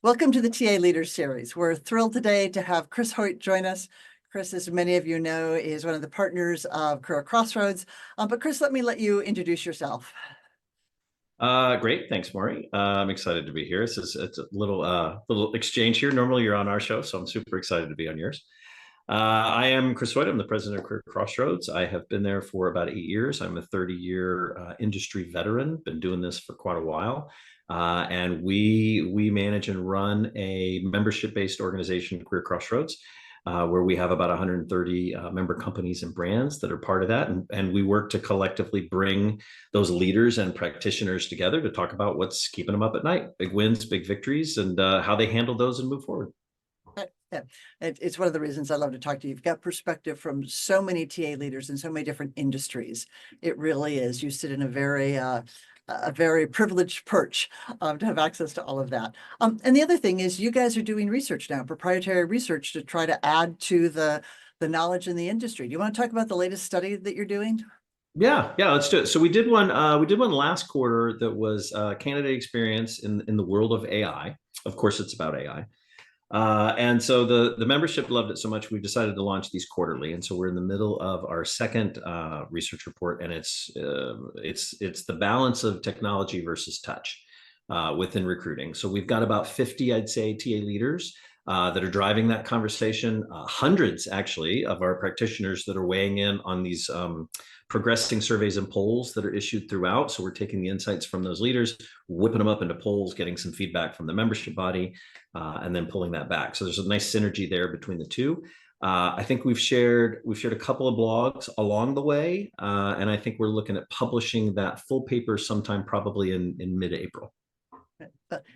Welcome to the TA Leaders Series. We're thrilled today to have Chris Hoyt join us. Chris, as many of you know, is one of the partners of CareerXroads. But Chris, let you introduce yourself. Great. Thanks, Maury. I'm excited to be here. It's a little exchange here. Normally you're on our show, so I'm super excited to be on yours. I am Chris Hoyt. I'm the president of CareerXroads. I have been there for about 8 years. I'm a 30-year industry veteran, been doing this for quite a while. And we manage and run a membership-based organization, CareerXroads, where we have about 130 member companies and brands that are part of that. And we work to collectively bring those leaders and practitioners together to talk about what's keeping them up at night, big wins, big victories, and how they handle those and move forward. Yeah, it's one of the reasons I love to talk to you. You've got perspective from so many TA leaders in so many different industries. It really is. You sit in a very privileged perch to have access to all of that. And the other thing is you guys are doing research now, proprietary research to try to add to the knowledge in the industry. Do you want to talk about the latest study that you're doing? Yeah, let's do it. So we did one last quarter that was candidate experience in the world of AI. Of course, it's about AI. And so the membership loved it so much, we've decided to launch these quarterly. And so we're in the middle of our second research report, and it's the balance of technology versus touch within recruiting. So we've got about 50, I'd say, TA leaders that are driving that conversation. Hundreds, actually, of our practitioners that are weighing in on these progressing surveys and polls that are issued throughout. So we're taking the insights from those leaders, whipping them up into polls, getting some feedback from the membership body, and then pulling that back. So there's a nice synergy there between the two. I think we've shared a couple of blogs along the way, and I think we're looking at publishing that full paper sometime probably in mid-April.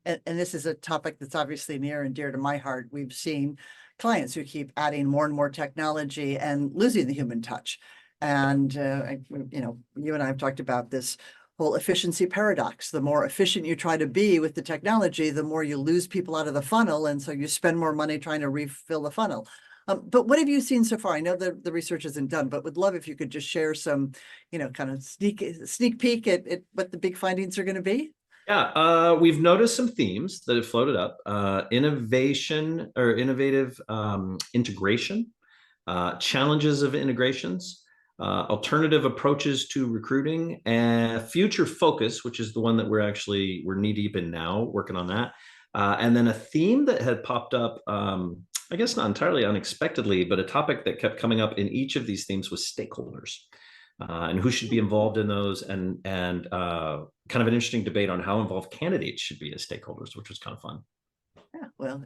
And this is a topic that's obviously near and dear to my heart. We've seen clients who keep adding more and more technology and losing the human touch. And, you and I have talked about this whole efficiency paradox. The more efficient you try to be with the technology, the more you lose people out of the funnel. And so you spend more money trying to refill the funnel. But what have you seen so far? I know the research isn't done, but would love if you could just share some, kind of sneak peek at what the big findings are going to be. Yeah, we've noticed some themes that have floated up. Innovation or innovative integration, challenges of integrations, alternative approaches to recruiting, and future focus, which is the one that we're knee deep in now, working on that. And then a theme that had popped up, I guess not entirely unexpectedly, but a topic that kept coming up in each of these themes was stakeholders. And who should be involved in those, and kind of an interesting debate on how involved candidates should be as stakeholders, which was kind of fun. Yeah, well,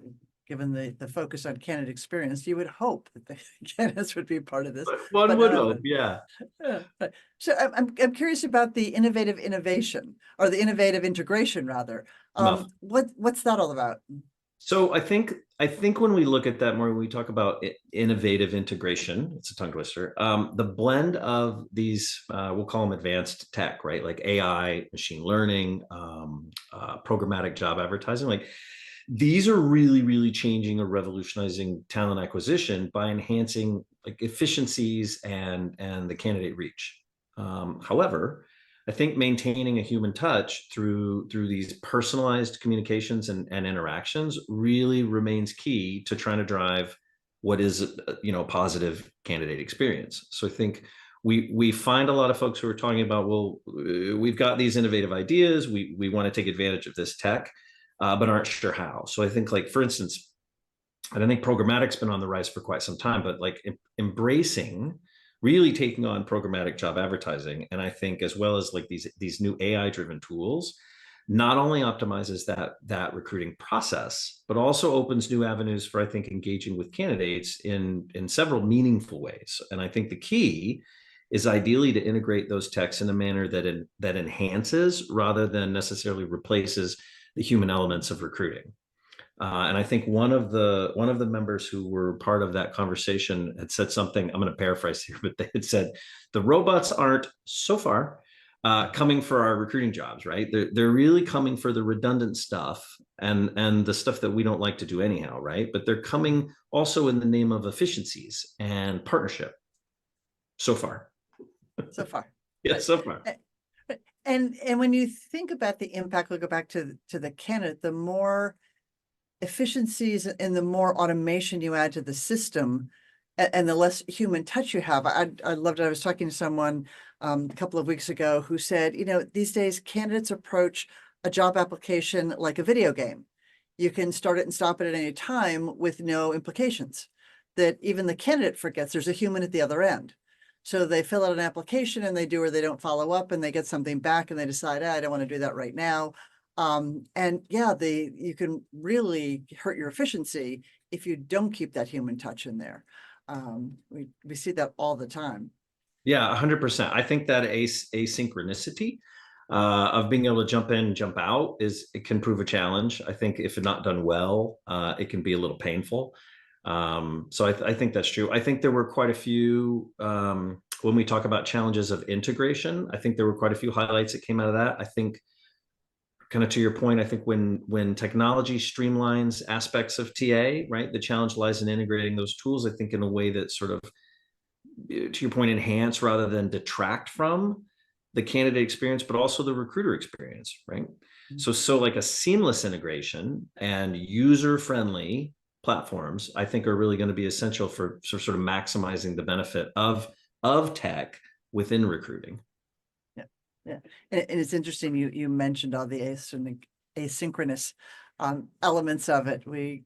given the focus on candidate experience, you would hope that the candidates would be part of this. One would hope, yeah. So I'm curious about the innovative innovation, or the innovative integration, rather. What's that all about? So I think when we look at that more, when we talk about innovative integration, it's a tongue twister. The blend of these, we'll call them advanced tech, right? Like AI, machine learning, programmatic job advertising. Like these are really, really changing or revolutionizing talent acquisition by enhancing like efficiencies and the candidate reach. However, I think maintaining a human touch through these personalized communications and interactions really remains key to trying to drive what is positive candidate experience. So I think we find a lot of folks who are talking about, well, we've got these innovative ideas, we want to take advantage of this tech, but aren't sure how. So I think, like, for instance, I don't think programmatic's been on the rise for quite some time, but like embracing really taking on programmatic job advertising. And I think, as well as like these new AI driven tools, not only optimizes that recruiting process, but also opens new avenues for, I think, engaging with candidates in several meaningful ways. And I think the key is ideally to integrate those techs in a manner that enhances rather than necessarily replaces the human elements of recruiting. And I think one of the members who were part of that conversation had said something, I'm going to paraphrase here, but they had said, the robots aren't so far coming for our recruiting jobs, right? They're really coming for the redundant stuff and the stuff that we don't like to do anyhow, right? But they're coming also in the name of efficiencies and partnership. So far. So far. Yeah, so far. And when you think about the impact, we'll go back to the candidate, the more efficiencies and the more automation you add to the system and the less human touch you have. I loved it. I was talking to someone a couple of weeks ago who said, these days candidates approach a job application like a video game. You can start it and stop it at any time with no implications, that even the candidate forgets there's a human at the other end. So they fill out an application and they do, or they don't follow up, and they get something back and they decide, I don't want to do that right now. And yeah, you can really hurt your efficiency if you don't keep that human touch in there. We see that all the time. Yeah, 100%. I think that asynchronicity of being able to jump in and jump out it can prove a challenge. I think if not done well, it can be a little painful. So I think that's true. I think there were quite a few, when we talk about challenges of integration, I think there were quite a few highlights that came out of that. I think, kind of to your point, I think when technology streamlines aspects of TA, right, the challenge lies in integrating those tools, I think, in a way that sort of, to your point, enhance rather than detract from the candidate experience, but also the recruiter experience, right? Mm-hmm. So like a seamless integration and user-friendly platforms, I think, are really going to be essential for sort of maximizing the benefit of tech within recruiting. Yeah, and it's interesting you mentioned all the asynchronous elements of it. We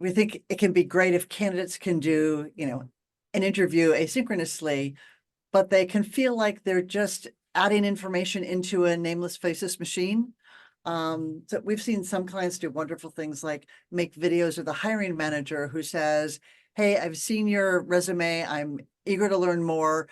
think it can be great if candidates can do an interview asynchronously, but they can feel like they're just adding information into a nameless faceless machine. So we've seen some clients do wonderful things like make videos of the hiring manager who says, hey, I've seen your resume. I'm eager to learn more.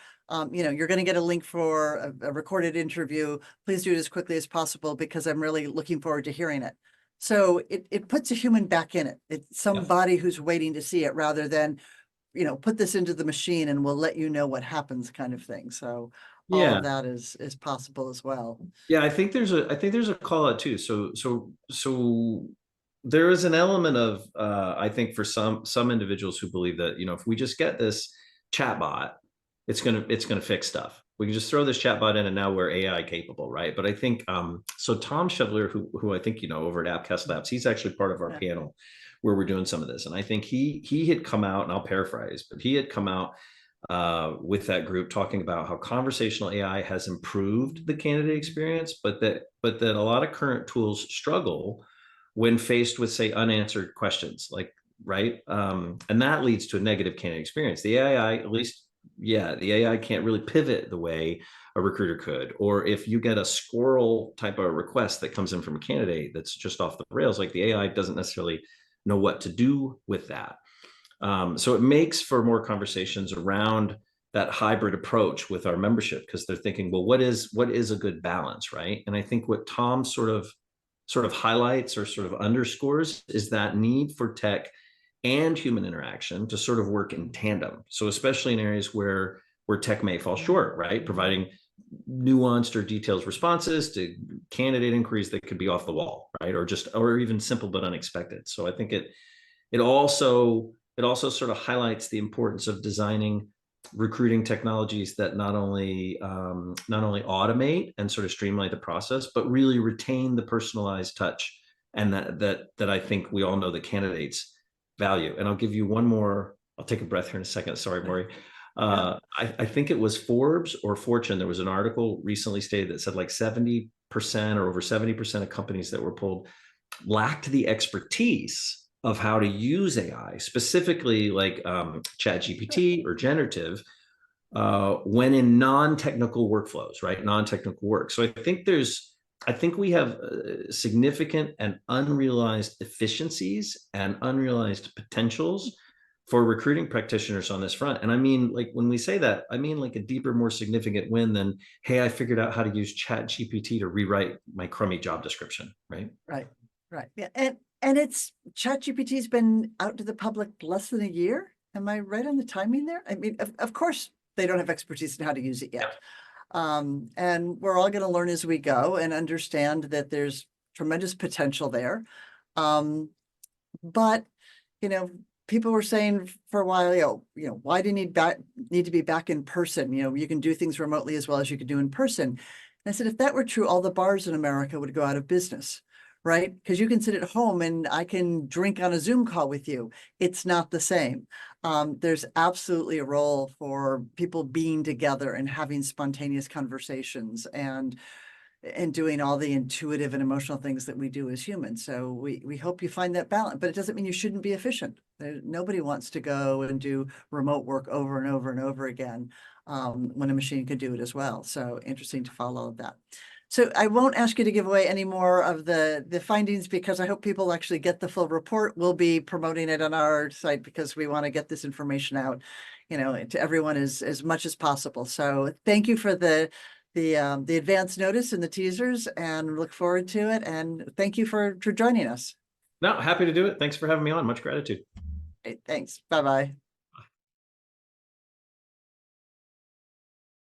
You're going to get a link for a recorded interview. Please do it as quickly as possible because I'm really looking forward to hearing it. So it puts a human back in it. It's somebody who's waiting to see it rather than, put this into the machine and we'll let you know what happens kind of thing. So all of that is possible as well. Yeah, I think there's a call out too. So there is an element of I think for some individuals who believe that, if we just get this chatbot, it's gonna fix stuff. We can just throw this chatbot in and now we're AI capable, right? But I think so Tom Chevalier, who I think over at Appcast Labs, he's actually part of our panel where we're doing some of this. And I think he had come out, and I'll paraphrase, but he had come out with that group talking about how conversational AI has improved the candidate experience, but that a lot of current tools struggle when faced with, say, unanswered questions, right? And that leads to a negative candidate experience. The AI, at least, the AI can't really pivot the way a recruiter could. Or if you get a squirrel type of request that comes in from a candidate that's just off the rails, like the AI doesn't necessarily know what to do with that. So it makes for more conversations around that hybrid approach with our membership, because they're thinking, well, what is a good balance, right? And I think what Tom sort of highlights or sort of underscores is that need for tech and human interaction to sort of work in tandem. So especially in areas where tech may fall short, right? Providing nuanced or detailed responses to candidate inquiries that could be off the wall, right? Or even simple but unexpected. So I think it also sort of highlights the importance of designing recruiting technologies that not only automate and sort of streamline the process, but really retain the personalized touch, and that I think we all know the candidates value. And I'll give you one more. I'll take a breath here in a second. Sorry, Maury. I think it was Forbes or Fortune. There was an article recently stated that said like 70% or over 70% of companies that were polled lacked the expertise of how to use AI, specifically like ChatGPT or generative, when in non-technical workflows, right? Non-technical work. So I think we have significant and unrealized efficiencies and unrealized potentials for recruiting practitioners on this front. And I mean, like when we say that, I mean like a deeper, more significant win than, hey, I figured out how to use ChatGPT to rewrite my crummy job description, right? Right. Yeah. And it's ChatGPT's been out to the public less than a year. Am I right on the timing there? I mean, of course, they don't have expertise in how to use it yet. And we're all going to learn as we go and understand that there's tremendous potential there. But, people were saying for a while, why do you need to be back in person? You can do things remotely as well as you could do in person. And I said, if that were true, all the bars in America would go out of business, right? Because you can sit at home and I can drink on a Zoom call with you. It's not the same. There's absolutely a role for people being together and having spontaneous conversations and doing all the intuitive and emotional things that we do as humans. So we hope you find that balance, but it doesn't mean you shouldn't be efficient. Nobody wants to go and do remote work over and over and over again when a machine could do it as well. So interesting to follow that. So I won't ask you to give away any more of the findings because I hope people actually get the full report. We'll be promoting it on our site because we want to get this information out, to everyone as much as possible. So thank you for the advance notice and the teasers, and look forward to it. And thank you for joining us. No, happy to do it. Thanks for having me on. Much gratitude. Great, thanks. Bye-bye.